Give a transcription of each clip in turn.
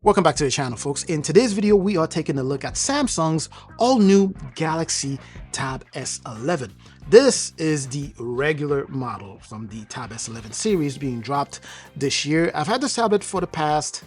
Welcome back to the channel, folks. In today's video, we are taking a look at Samsung's all-new Galaxy Tab S11. This is the regular model from the Tab S11 series being dropped this year. I've had this tablet for the past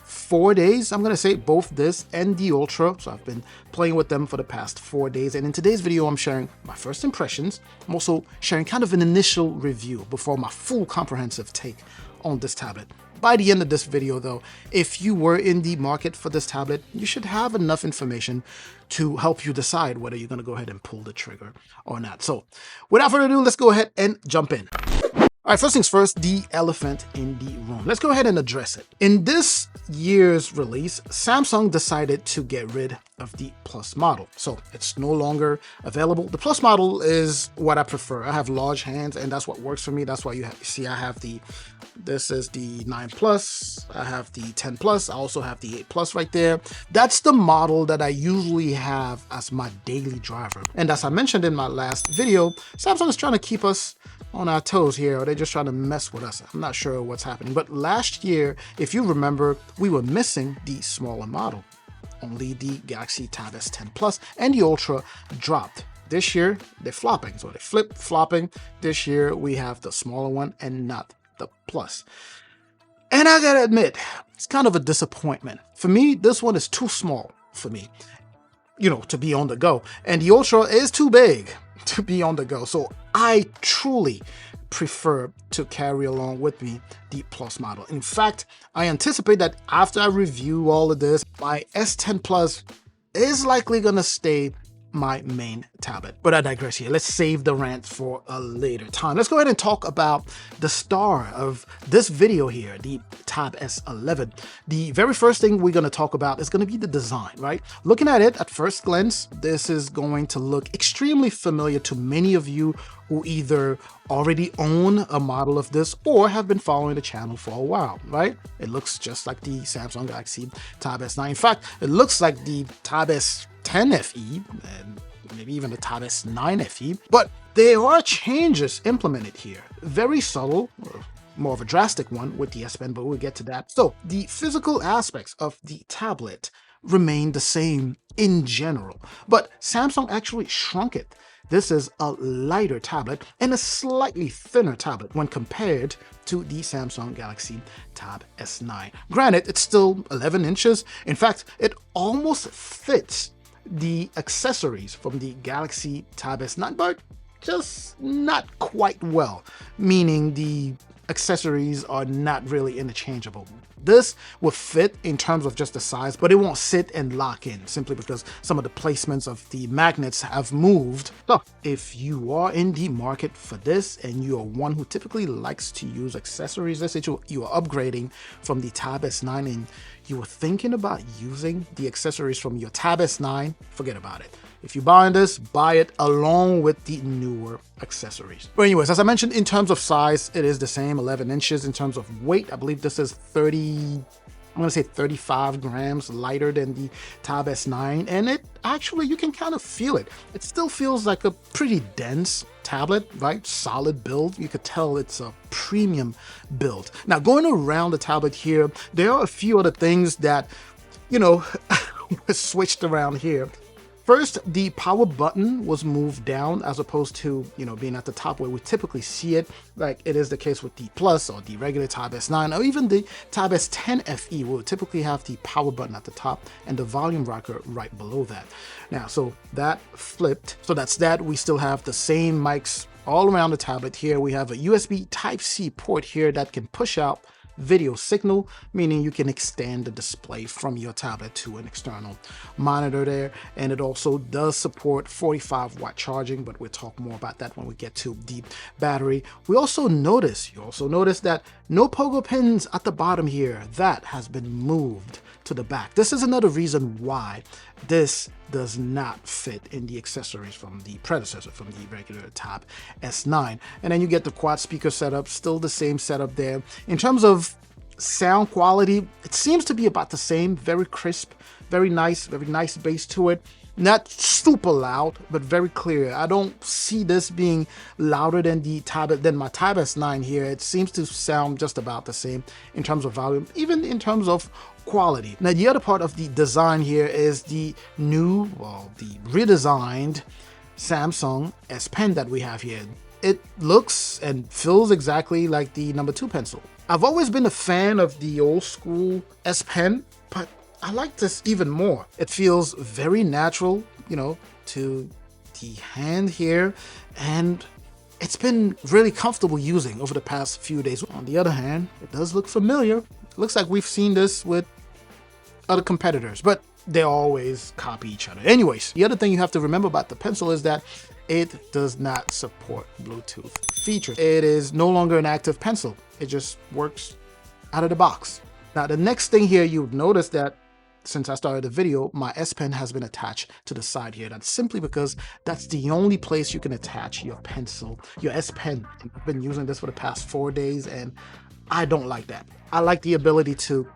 4 days. I'm going to say both this and the Ultra. So I've been playing with them for the past 4 days. And in today's video, I'm sharing my first impressions. I'm also sharing kind of an initial review before my full comprehensive take on this tablet. By the end of this video though, if you were in the market for this tablet, you should have enough information to help you decide whether you're going to go ahead and pull the trigger or not. So without further ado, let's go ahead and jump in. All right, first things first, the elephant in the room. Let's go ahead and address it. In this year's release, Samsung decided to get rid of the Plus model. So it's no longer available. The Plus model is what I prefer. I have large hands and that's what works for me. That's why you see I have this is the 9 Plus, I have the 10 Plus, I also have the 8 Plus right there. That's the model that I usually have as my daily driver. And as I mentioned in my last video, Samsung is trying to keep us on our toes here, or they're just trying to mess with us. I'm not sure what's happening. But last year, if you remember, we were missing the smaller model. Only the Galaxy Tab S10 Plus and the Ultra dropped. This year, they're flopping. So they flip-flopping. This year, we have the smaller one and not the Plus. And I gotta admit, it's kind of a disappointment. For me, this one is too small for me, to be on the go. And the Ultra is too big to be on the go. So I truly prefer to carry along with me the Plus model. In fact, I anticipate that after I review all of this, my S10 Plus is likely gonna stay my main tablet. But I digress here. Let's save the rant for a later time. Let's go ahead and talk about the star of this video here, the Tab S11. The very first thing we're going to talk about is going to be the design, right? Looking at it at first glance, this is going to look extremely familiar to many of you who either already own a model of this or have been following the channel for a while, right? It looks just like the Samsung Galaxy Tab S9. In fact, it looks like the Tab S10 FE and maybe even the Tab S9 FE, but there are changes implemented here. Very subtle, or more of a drastic one with the S Pen, but we'll get to that. So the physical aspects of the tablet remain the same in general, but Samsung actually shrunk it. This is a lighter tablet and a slightly thinner tablet when compared to the Samsung Galaxy Tab S9. Granted, it's still 11 inches. In fact, it almost fits the accessories from the Galaxy Tab S9, but just not quite well, meaning the accessories are not really interchangeable. This will fit in terms of just the size, but it won't sit and lock in simply because some of the placements of the magnets have moved. So if you are in the market for this and you are one who typically likes to use accessories, let's say you are upgrading from the Tab S9 and you were thinking about using the accessories from your Tab S9, forget about it. If you're buying this, buy it along with the newer accessories. But anyways, as I mentioned, in terms of size, it is the same, 11 inches. In terms of weight, I believe this is 35 grams lighter than the Tab S9. And it actually, you can kind of feel it. It still feels like a pretty dense tablet, right? Solid build. You could tell it's a premium build. Now, going around the tablet here, there are a few other things that, were switched around here. First, the power button was moved down as opposed to, being at the top where we typically see it, like it is the case with the Plus or the regular Tab S9 or even the Tab S10 FE will typically have the power button at the top and the volume rocker right below that. Now, so that flipped. So that's that. We still have the same mics all around the tablet here. We have a USB Type-C port here that can push out video signal, meaning you can extend the display from your tablet to an external monitor there. And it also does support 45-watt charging, but we'll talk more about that when we get to the battery. You also notice that no pogo pins at the bottom here. That has been moved to the back. This is another reason why this does not fit in the accessories from the predecessor, from the regular Tab S9. And then you get the quad speaker setup, still the same setup there. In terms of sound quality, it seems to be about the same, very crisp, very nice bass to it. Not super loud, but very clear. I don't see this being louder than my Tab S9 here. It seems to sound just about the same in terms of volume, even in terms of quality. Now, the other part of the design here is the new, well, the redesigned Samsung S Pen that we have here. It looks and feels exactly like the number 2 pencil. I've always been a fan of the old school S Pen, but I like this even more. It feels very natural, you know, to the hand here, and it's been really comfortable using over the past few days. On the other hand, it does look familiar. It looks like we've seen this with other competitors, but they always copy each other. Anyways, the other thing you have to remember about the pencil is that it does not support Bluetooth features. It is no longer an active pencil. It just works out of the box. Now, the next thing here, you've noticed that since I started the video, my S Pen has been attached to the side here. That's simply because that's the only place you can attach your pencil, your S Pen. I've been using this for the past 4 days, and I don't like that. I like the ability to,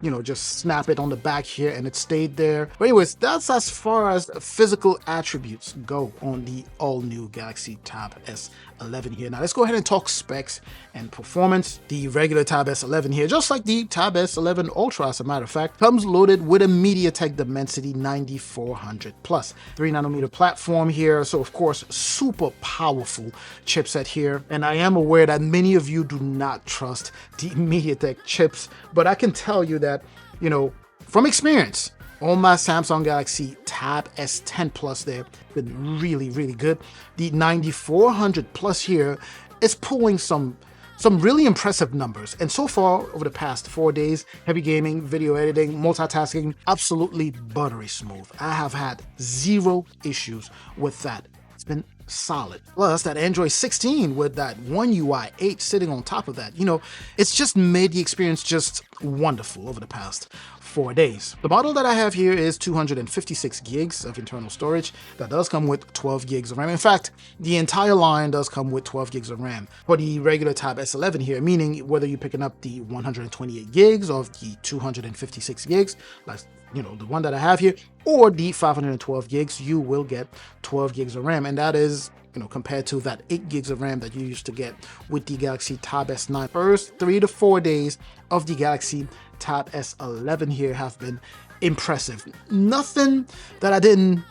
you know, just snap it on the back here and it stayed there. But anyways, that's as far as physical attributes go on the all-new Galaxy Tab S11 here. Now let's go ahead and talk specs and performance. The regular Tab S11 here, just like the Tab S11 Ultra, as a matter of fact, comes loaded with a Mediatek Dimensity 9400 Plus 3nm platform here. So of course, super powerful chipset here. And I am aware that many of you do not trust the Mediatek chips, but I can tell you that, you know, from experience, on my Samsung Galaxy Tab S10 Plus, they've been really, really good. The 9400 Plus here is pulling some really impressive numbers. And so far, over the past 4 days, heavy gaming, video editing, multitasking, absolutely buttery smooth. I have had 0 issues with that. It's been solid. Plus, that Android 16 with that One UI 8 sitting on top of that, you know, it's just made the experience just wonderful over the past 4 days. The model that I have here is 256 gigs of internal storage. That does come with 12 gigs of RAM. In fact, the entire line does come with 12 gigs of RAM for the regular Tab S11 here, meaning whether you're picking up the 128 gigs or the 256 gigs, like, you know, the one that I have here, or the 512 gigs, you will get 12 gigs of RAM. And that is, you know, compared to that 8 gigs of RAM that you used to get with the Galaxy Tab S9. First 3 to 4 days of the Galaxy Tab S11 here have been impressive. Nothing that I didn't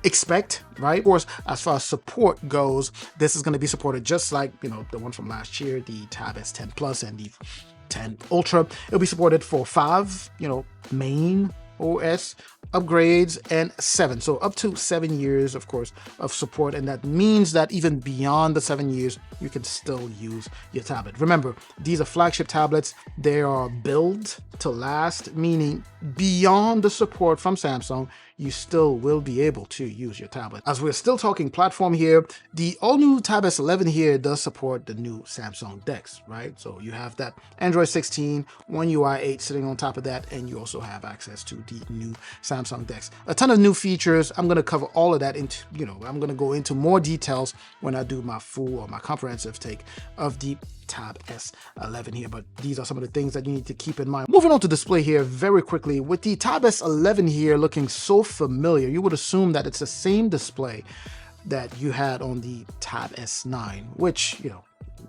expect, right? Of course, as far as support goes, this is going to be supported just like, you know, the one from last year, the Tab S10 Plus and the 10 Ultra. It'll be supported for 5, you know, main OS upgrades and 7, so up to 7 years, of course, of support. And that means that even beyond the 7 years, you can still use your tablet. Remember, these are flagship tablets. They are built to last, meaning beyond the support from Samsung, you still will be able to use your tablet. As we're still talking platform here, the all-new Tab S11 here does support the new Samsung DeX, right? So you have that Android 16, One UI 8 sitting on top of that, and you also have access to the new Samsung DeX. A ton of new features. I'm going to cover all of that into, you know, I'm going to go into more details when I do my full or my comprehensive take of the Tab S11 here, but these are some of the things that you need to keep in mind. Moving on to display here very quickly, with the Tab S11 here looking so familiar, you would assume that it's the same display that you had on the Tab S9, which, you know,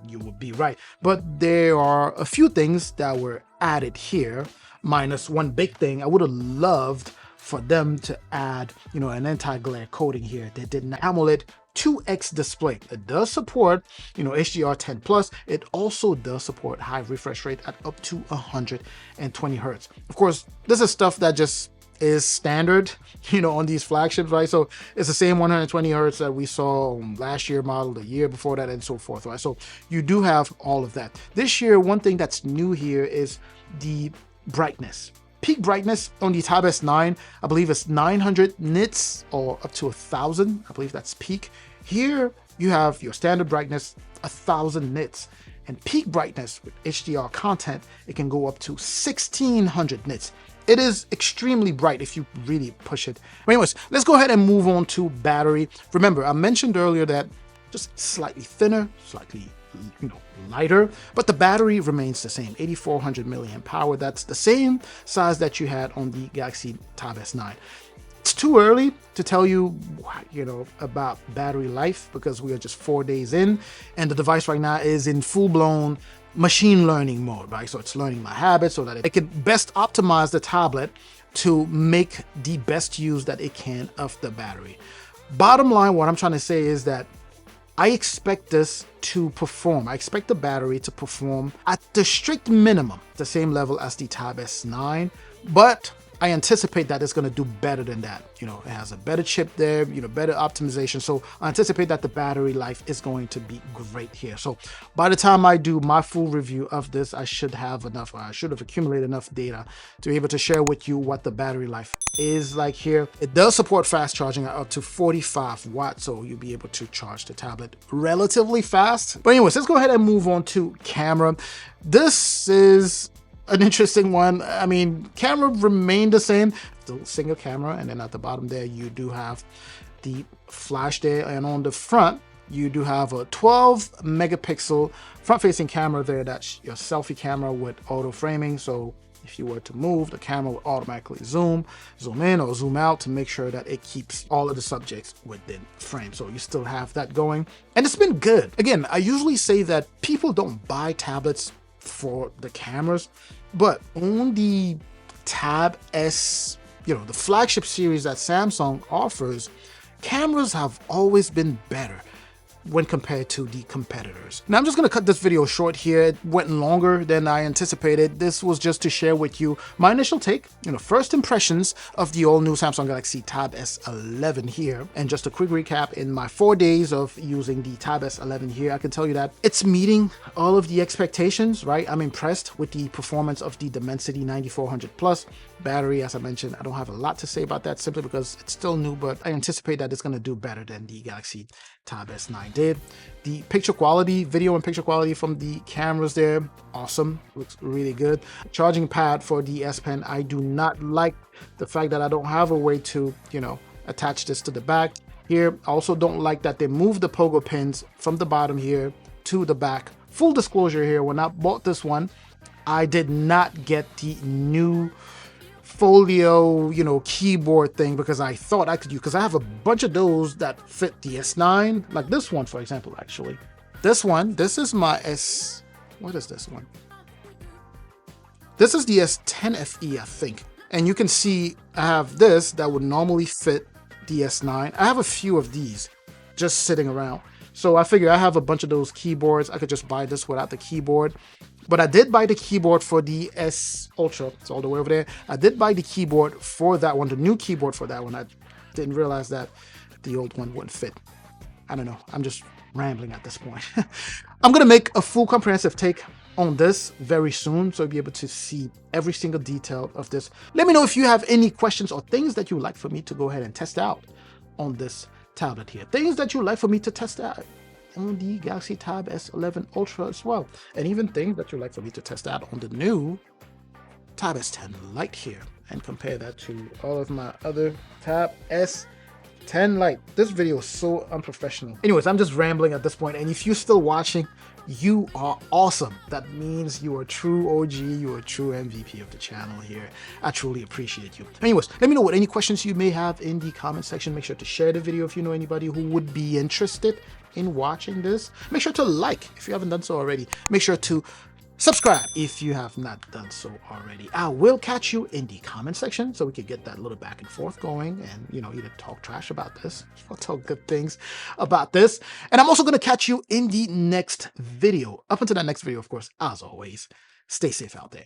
you would be right. But there are a few things that were added here, minus one big thing. I would have loved for them to add, you know, an anti-glare coating here. They did not. AMOLED 2x display. It does support, you know, HDR10 plus. It also does support high refresh rate at up to 120 hertz. Of course, this is stuff that just is standard, you know, on these flagships, right? So it's the same 120 hertz that we saw last year model, the year before that, and so forth, right? So you do have all of that. This year, one thing that's new here is the brightness. Peak brightness on the Tab S9, I believe it's 900 nits or up to 1,000. I believe that's peak. Here you have your standard brightness, 1,000 nits, and peak brightness with HDR content, it can go up to 1,600 nits. It is extremely bright if you really push it. But anyways, let's go ahead and move on to battery. Remember, I mentioned earlier that just slightly thinner, slightly, you know, lighter, but the battery remains the same, 8,400 milliamp power. That's the same size that you had on the Galaxy Tab S9. It's too early to tell you, you know, about battery life because we are just 4 days in, and the device right now is in full-blown machine learning mode, right? So it's learning my habits so that it can best optimize the tablet to make the best use that it can of the battery. Bottom line, what I'm trying to say is that I expect this to perform. I expect the battery to perform at the strict minimum, the same level as the Tab S9, but I anticipate that it's going to do better than that. You know, it has a better chip there, you know, better optimization. So I anticipate that the battery life is going to be great here. So by the time I do my full review of this, I should have enough, or I should have accumulated enough data to be able to share with you what the battery life is like here. It does support fast charging at up to 45 watts, so you'll be able to charge the tablet relatively fast. But anyways, let's go ahead and move on to camera. This is an interesting one. I mean, camera remained the same, still single camera, and then at the bottom there you do have the flash there, and on the front you do have a 12 megapixel front-facing camera there. That's your selfie camera with auto framing, so if you were to move, the camera will automatically zoom in or zoom out to make sure that it keeps all of the subjects within frame. So you still have that going, and it's been good. Again, I usually say that people don't buy tablets for the cameras, but on the Tab S, you know, the flagship series that Samsung offers, cameras have always been better when compared to the competitors. Now I'm just going to cut this video short here. It went longer than I anticipated. This was just to share with you my initial take, you know, first impressions of the all new Samsung Galaxy Tab S11 here. And just a quick recap, in my 4 days of using the Tab S11 here, I can tell you that it's meeting all of the expectations, right? I'm impressed with the performance of the Dimensity 9400 Plus battery. As I mentioned, I don't have a lot to say about that simply because it's still new, but I anticipate that it's going to do better than the Galaxy Tab S9 did. The picture quality, video and picture quality from the cameras there, awesome, looks really good. Charging pad for the S Pen, I do not like the fact that I don't have a way to, you know, attach this to the back here. I also don't like that they moved the pogo pins from the bottom here to the back. Full disclosure here, when I bought this one, I did not get the new folio, you know, keyboard thing because I thought I could use, because I have a bunch of those that fit the S9, like this one, for example. Actually, this is my what is this one? This is the S10 FE, I think. And you can see I have this that would normally fit the S9. I have a few of these just sitting around. So I figure I have a bunch of those keyboards. I could just buy this without the keyboard. But I did buy the keyboard for the S Ultra. It's all the way over there. I did buy the keyboard for that one, the new keyboard for that one. I didn't realize that the old one wouldn't fit. I don't know. I'm just rambling at this point. I'm going to make a full comprehensive take on this very soon, so you'll be able to see every single detail of this. Let me know if you have any questions or things that you would like for me to go ahead and test out on this tablet here. Things that you would like for me to test out on the Galaxy Tab S11 Ultra as well. And even things that you'd like for me to test out on the new Tab S10 Lite here, and compare that to all of my other Tab S10 Lite. This video is so unprofessional. Anyways, I'm just rambling at this point, and if you're still watching, you are awesome. That means you are a true OG, you are a true MVP of the channel here. I truly appreciate you. Anyways, let me know what any questions you may have in the comment section. Make sure to share the video if you know anybody who would be interested in watching this. Make sure to like if you haven't done so already. Make sure to subscribe if you have not done so already. I will catch you in the comment section so we can get that little back and forth going, and, you know, either talk trash about this or talk good things about this. And I'm also going to catch you in the next video. Up until that next video, of course, as always, stay safe out there.